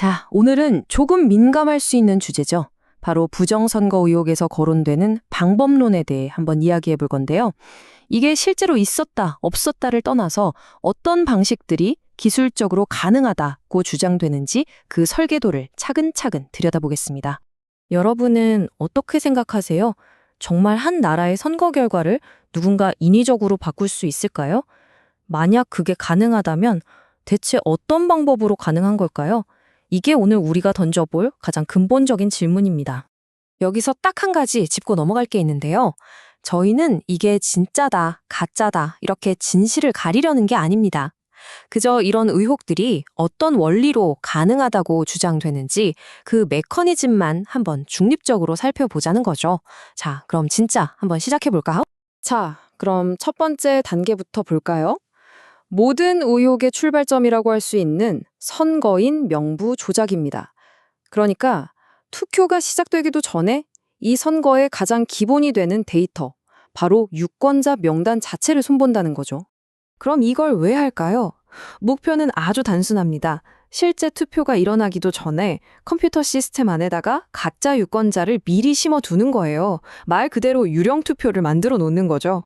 자, 오늘은 조금 민감할 수 있는 주제죠. 바로 부정선거 의혹에서 거론되는 방법론에 대해 한번 이야기해 볼 건데요. 이게 실제로 있었다, 없었다를 떠나서 어떤 방식들이 기술적으로 가능하다고 주장되는지 그 설계도를 차근차근 들여다보겠습니다. 여러분은 어떻게 생각하세요? 정말 한 나라의 선거 결과를 누군가 인위적으로 바꿀 수 있을까요? 만약 그게 가능하다면 대체 어떤 방법으로 가능한 걸까요? 이게 오늘 우리가 던져볼 가장 근본적인 질문입니다. 여기서 딱 한 가지 짚고 넘어갈 게 있는데요. 저희는 이게 진짜다, 가짜다 이렇게 진실을 가리려는 게 아닙니다. 그저 이런 의혹들이 어떤 원리로 가능하다고 주장되는지 그 메커니즘만 한번 중립적으로 살펴보자는 거죠. 자, 그럼 진짜 한번 시작해 볼까요? 자, 그럼 첫 번째 단계부터 볼까요? 모든 의혹의 출발점이라고 할 수 있는 선거인 명부 조작입니다. 그러니까 투표가 시작되기도 전에 이 선거의 가장 기본이 되는 데이터, 바로 유권자 명단 자체를 손본다는 거죠. 그럼 이걸 왜 할까요? 목표는 아주 단순합니다. 실제 투표가 일어나기도 전에 컴퓨터 시스템 안에다가 가짜 유권자를 미리 심어두는 거예요. 말 그대로 유령 투표를 만들어 놓는 거죠.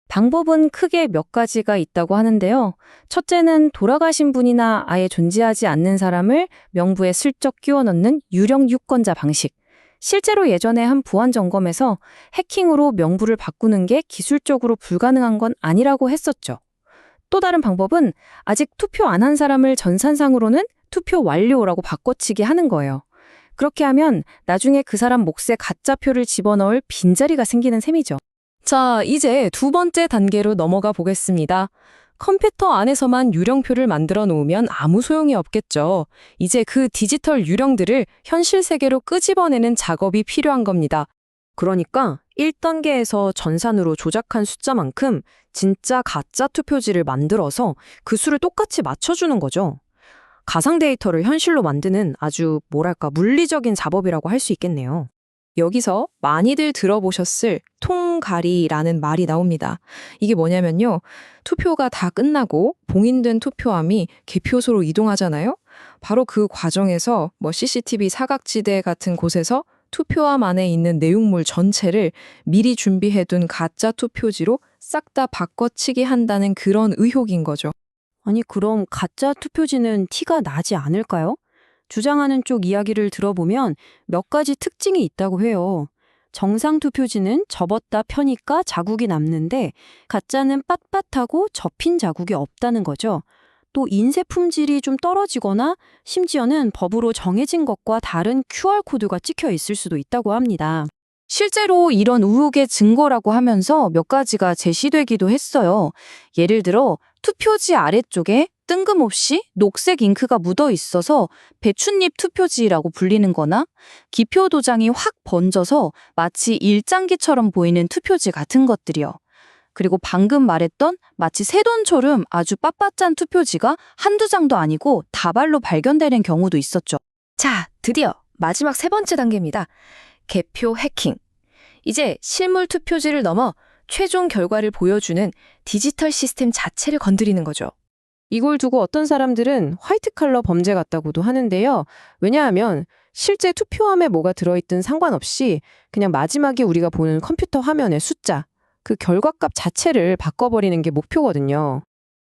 방법은 크게 몇 가지가 있다고 하는데요. 첫째는 돌아가신 분이나 아예 존재하지 않는 사람을 명부에 슬쩍 끼워 넣는 유령 유권자 방식. 실제로 예전에 한 보안 점검에서 해킹으로 명부를 바꾸는 게 기술적으로 불가능한 건 아니라고 했었죠. 또 다른 방법은 아직 투표 안 한 사람을 전산상으로는 투표 완료라고 바꿔치기 하는 거예요. 그렇게 하면 나중에 그 사람 몫에 가짜표를 집어넣을 빈자리가 생기는 셈이죠. 자, 이제 두 번째 단계로 넘어가 보겠습니다. 컴퓨터 안에서만 유령표를 만들어 놓으면 아무 소용이 없겠죠. 이제 그 디지털 유령들을 현실 세계로 끄집어내는 작업이 필요한 겁니다. 그러니까 1단계에서 전산으로 조작한 숫자만큼 진짜 가짜 투표지를 만들어서 그 수를 똑같이 맞춰주는 거죠. 가상 데이터를 현실로 만드는 아주 물리적인 작업이라고 할 수 있겠네요. 여기서 많이들 들어보셨을 통가리라는 말이 나옵니다. 이게 뭐냐면요. 투표가 다 끝나고 봉인된 투표함이 개표소로 이동하잖아요. 바로 그 과정에서 CCTV 사각지대 같은 곳에서 투표함 안에 있는 내용물 전체를 미리 준비해둔 가짜 투표지로 싹 다 바꿔치기 한다는 그런 의혹인 거죠. 아니, 그럼 가짜 투표지는 티가 나지 않을까요? 주장하는 쪽 이야기를 들어보면 몇 가지 특징이 있다고 해요. 정상 투표지는 접었다 펴니까 자국이 남는데 가짜는 빳빳하고 접힌 자국이 없다는 거죠. 또 인쇄 품질이 좀 떨어지거나 심지어는 법으로 정해진 것과 다른 QR코드가 찍혀 있을 수도 있다고 합니다. 실제로 이런 의혹의 증거라고 하면서 몇 가지가 제시되기도 했어요. 예를 들어 투표지 아래쪽에 뜬금없이 녹색 잉크가 묻어 있어서 배춧잎 투표지라고 불리는 거나 기표 도장이 확 번져서 마치 일장기처럼 보이는 투표지 같은 것들이요. 그리고 방금 말했던 마치 새돈처럼 아주 빳빳한 투표지가 한두 장도 아니고 다발로 발견되는 경우도 있었죠. 자, 드디어 마지막 세 번째 단계입니다. 개표 해킹. 이제 실물 투표지를 넘어 최종 결과를 보여주는 디지털 시스템 자체를 건드리는 거죠. 이걸 두고 어떤 사람들은 화이트 칼러 범죄 같다고도 하는데요. 왜냐하면 실제 투표함에 뭐가 들어있든 상관없이 그냥 마지막에 우리가 보는 컴퓨터 화면의 숫자, 그 결과값 자체를 바꿔버리는 게 목표거든요.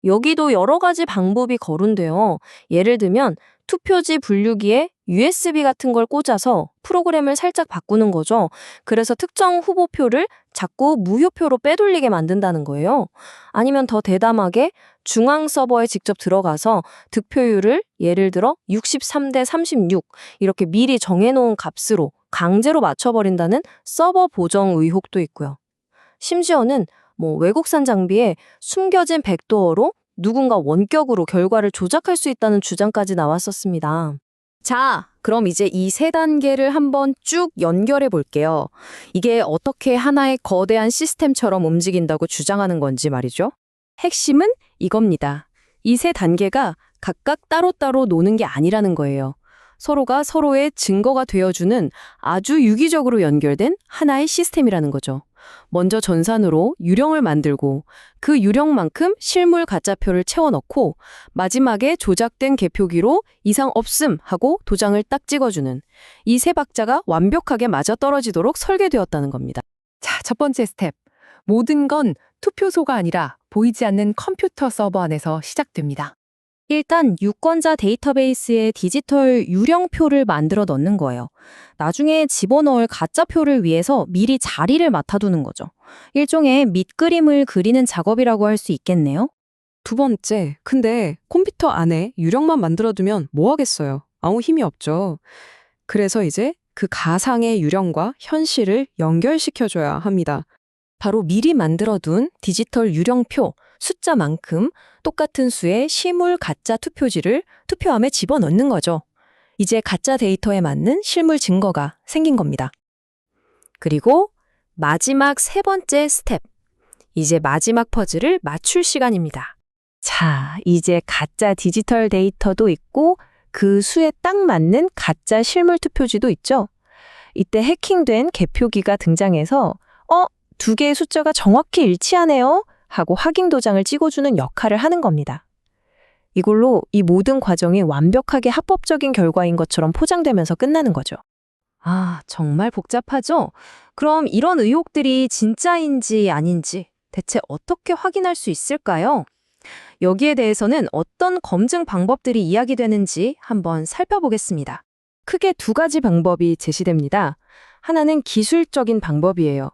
여기도 여러 가지 방법이 거론돼요. 예를 들면 투표지 분류기에 USB 같은 걸 꽂아서 프로그램을 살짝 바꾸는 거죠. 그래서 특정 후보표를 자꾸 무효표로 빼돌리게 만든다는 거예요. 아니면 더 대담하게 중앙 서버에 직접 들어가서 득표율을 예를 들어 63대 36 이렇게 미리 정해놓은 값으로 강제로 맞춰버린다는 서버 보정 의혹도 있고요. 심지어는 외국산 장비에 숨겨진 백도어로 누군가 원격으로 결과를 조작할 수 있다는 주장까지 나왔었습니다. 자, 그럼 이제 이 세 단계를 한번 쭉 연결해 볼게요. 이게 어떻게 하나의 거대한 시스템처럼 움직인다고 주장하는 건지 말이죠. 핵심은 이겁니다. 이 세 단계가 각각 따로따로 노는 게 아니라는 거예요. 서로가 서로의 증거가 되어주는 아주 유기적으로 연결된 하나의 시스템이라는 거죠. 먼저 전산으로 유령을 만들고 그 유령만큼 실물 가짜표를 채워넣고 마지막에 조작된 개표기로 이상 없음 하고 도장을 딱 찍어주는 이 세 박자가 완벽하게 맞아떨어지도록 설계되었다는 겁니다. 자, 첫 번째 스텝. 모든 건 투표소가 아니라 보이지 않는 컴퓨터 서버 안에서 시작됩니다. 일단 유권자 데이터베이스에 디지털 유령표를 만들어 넣는 거예요. 나중에 집어넣을 가짜표를 위해서 미리 자리를 맡아두는 거죠. 일종의 밑그림을 그리는 작업이라고 할 수 있겠네요. 두 번째, 근데 컴퓨터 안에 유령만 만들어두면 뭐 하겠어요? 아무 힘이 없죠. 그래서 이제 그 가상의 유령과 현실을 연결시켜줘야 합니다. 바로 미리 만들어둔 디지털 유령표, 숫자만큼 똑같은 수의 실물 가짜 투표지를 투표함에 집어넣는 거죠. 이제 가짜 데이터에 맞는 실물 증거가 생긴 겁니다. 그리고 마지막 세 번째 스텝. 이제 마지막 퍼즐을 맞출 시간입니다. 자, 이제 가짜 디지털 데이터도 있고 그 수에 딱 맞는 가짜 실물 투표지도 있죠. 이때 해킹된 개표기가 등장해서 두 개의 숫자가 정확히 일치하네요 하고 확인 도장을 찍어주는 역할을 하는 겁니다. 이걸로 이 모든 과정이 완벽하게 합법적인 결과인 것처럼 포장되면서 끝나는 거죠. 아, 정말 복잡하죠? 그럼 이런 의혹들이 진짜인지 아닌지 대체 어떻게 확인할 수 있을까요? 여기에 대해서는 어떤 검증 방법들이 이야기되는지 한번 살펴보겠습니다. 크게 두 가지 방법이 제시됩니다. 하나는 기술적인 방법이에요.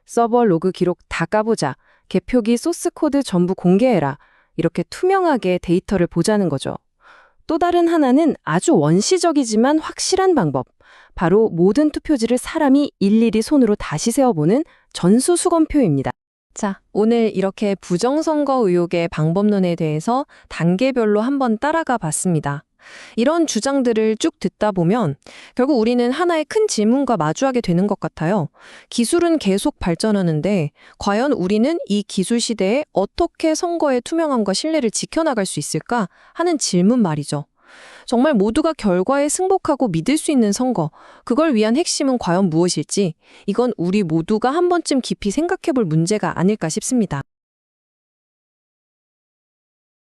서버 로그 기록 다 까보자. 개표기 소스 코드 전부 공개해라. 이렇게 투명하게 데이터를 보자는 거죠. 또 다른 하나는 아주 원시적이지만 확실한 방법. 바로 모든 투표지를 사람이 일일이 손으로 다시 세어보는 전수수검표입니다. 자, 오늘 이렇게 부정선거 의혹의 방법론에 대해서 단계별로 한번 따라가 봤습니다. 이런 주장들을 쭉 듣다 보면 결국 우리는 하나의 큰 질문과 마주하게 되는 것 같아요. 기술은 계속 발전하는데 과연 우리는 이 기술 시대에 어떻게 선거의 투명함과 신뢰를 지켜나갈 수 있을까 하는 질문 말이죠. 정말 모두가 결과에 승복하고 믿을 수 있는 선거, 그걸 위한 핵심은 과연 무엇일지 이건 우리 모두가 한 번쯤 깊이 생각해 볼 문제가 아닐까 싶습니다.